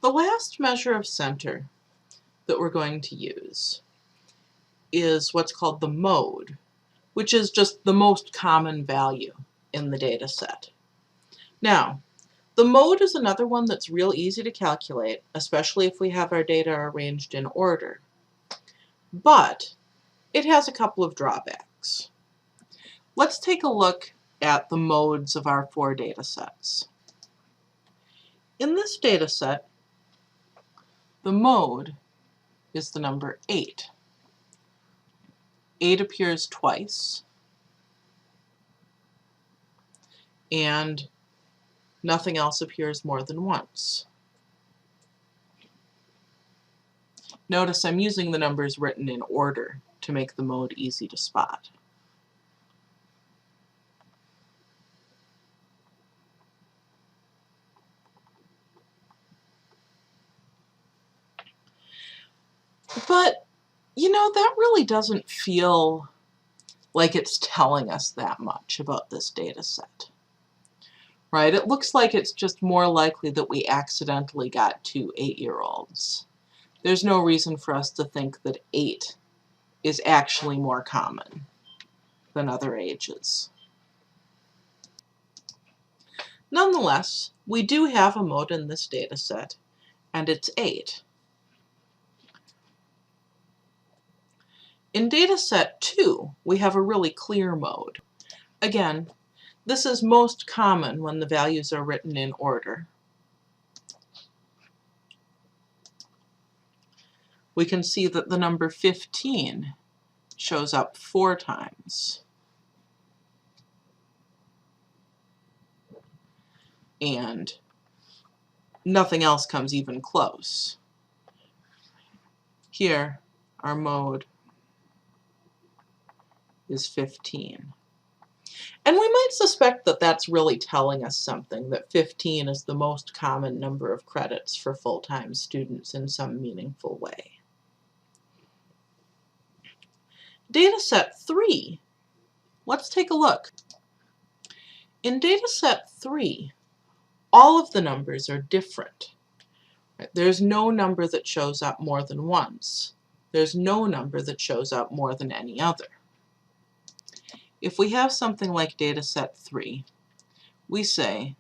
The last measure of center that we're going to use is what's called the mode, which is just the most common value in the data set. Now, the mode is another one that's real easy to calculate, especially if we have our data arranged in order. But it has a couple of drawbacks. Let's take a look at the modes of our 4 data sets. In this data set, the mode is the number 8. 8 appears twice, and nothing else appears more than once. Notice I'm using the numbers written in order to make the mode easy to spot. But, you know, that really doesn't feel like it's telling us that much about this data set, right? It looks like it's just more likely that we accidentally got 2 8-year-olds. There's no reason for us to think that 8 is actually more common than other ages. Nonetheless, we do have a mode in this data set, and it's 8. In data set 2, we have a really clear mode. Again, this is most common when the values are written in order. We can see that the number 15 shows up 4 times. And nothing else comes even close. Here, our mode is 15. And we might suspect that that's really telling us something, that 15 is the most common number of credits for full-time students in some meaningful way. Data set 3, let's take a look. In data set 3, all of the numbers are different. There's no number that shows up more than once. There's no number that shows up more than any other. If we have something like data set 3, we say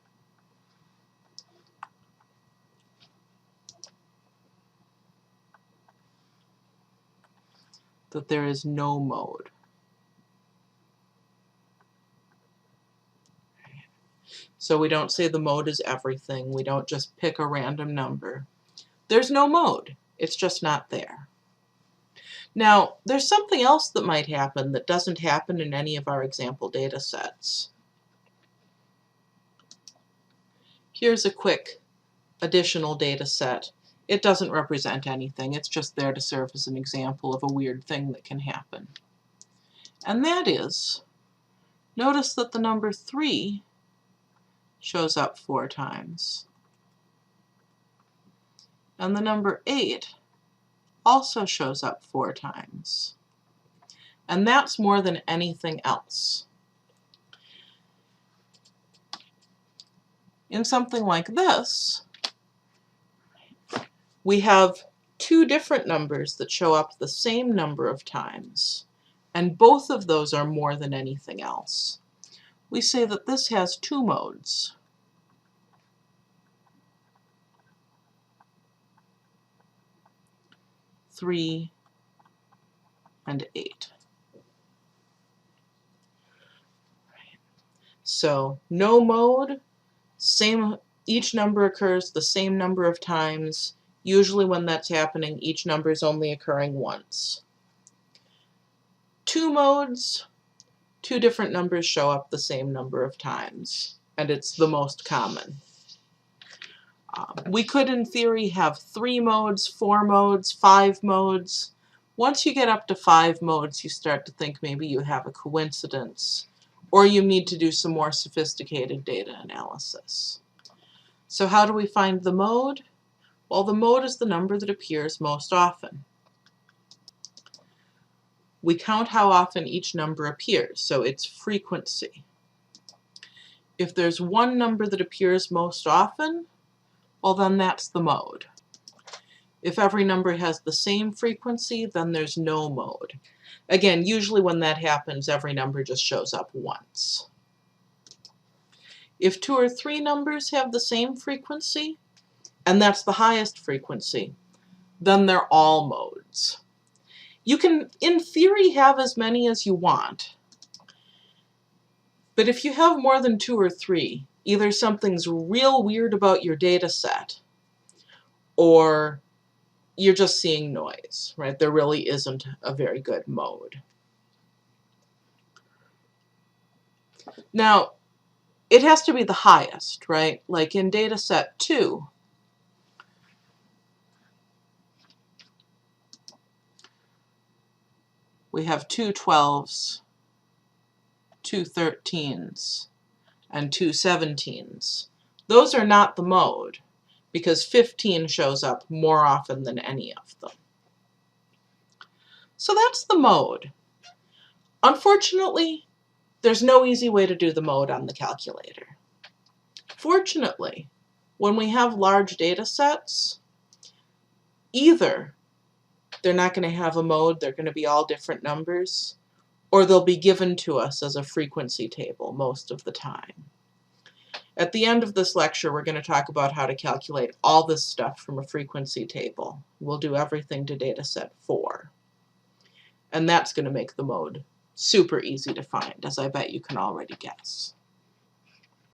that there is no mode. So we don't say the mode is everything. We don't just pick a random number. There's no mode. It's just not there. Now, there's something else that might happen that doesn't happen in any of our example data sets. Here's a quick additional data set. It doesn't represent anything. It's just there to serve as an example of a weird thing that can happen. And that is, notice that the number 3 shows up 4 times. And the number 8 also shows up 4 times. And that's more than anything else. In something like this, we have 2 different numbers that show up the same number of times, and both of those are more than anything else. We say that this has 2 modes. Three and 8. So no mode, each number occurs the same number of times. Usually when that's happening, each number is only occurring once. 2 modes, 2 different numbers show up the same number of times, and it's the most common. We could, in theory, have 3 modes, 4 modes, 5 modes. Once you get up to 5 modes, you start to think maybe you have a coincidence, or you need to do some more sophisticated data analysis. So how do we find the mode? Well, the mode is the number that appears most often. We count how often each number appears, so it's frequency. If there's one number that appears most often, well, then that's the mode. If every number has the same frequency, then there's no mode. Again, usually when that happens, every number just shows up once. If 2 or 3 numbers have the same frequency, and that's the highest frequency, then they're all modes. You can, in theory, have as many as you want. But if you have more than 2 or 3, either something's real weird about your data set, or you're just seeing noise, right? There really isn't a very good mode. Now, it has to be the highest, right? Like in data set 2, we have 2 12s, 2 13s, and 2 17s. Those are not the mode, because 15 shows up more often than any of them. So that's the mode. Unfortunately, there's no easy way to do the mode on the calculator. Fortunately, when we have large data sets, either they're not going to have a mode, they're going to be all different numbers, or they'll be given to us as a frequency table most of the time. At the end of this lecture, we're going to talk about how to calculate all this stuff from a frequency table. We'll do everything to data set 4. And that's going to make the mode super easy to find, as I bet you can already guess.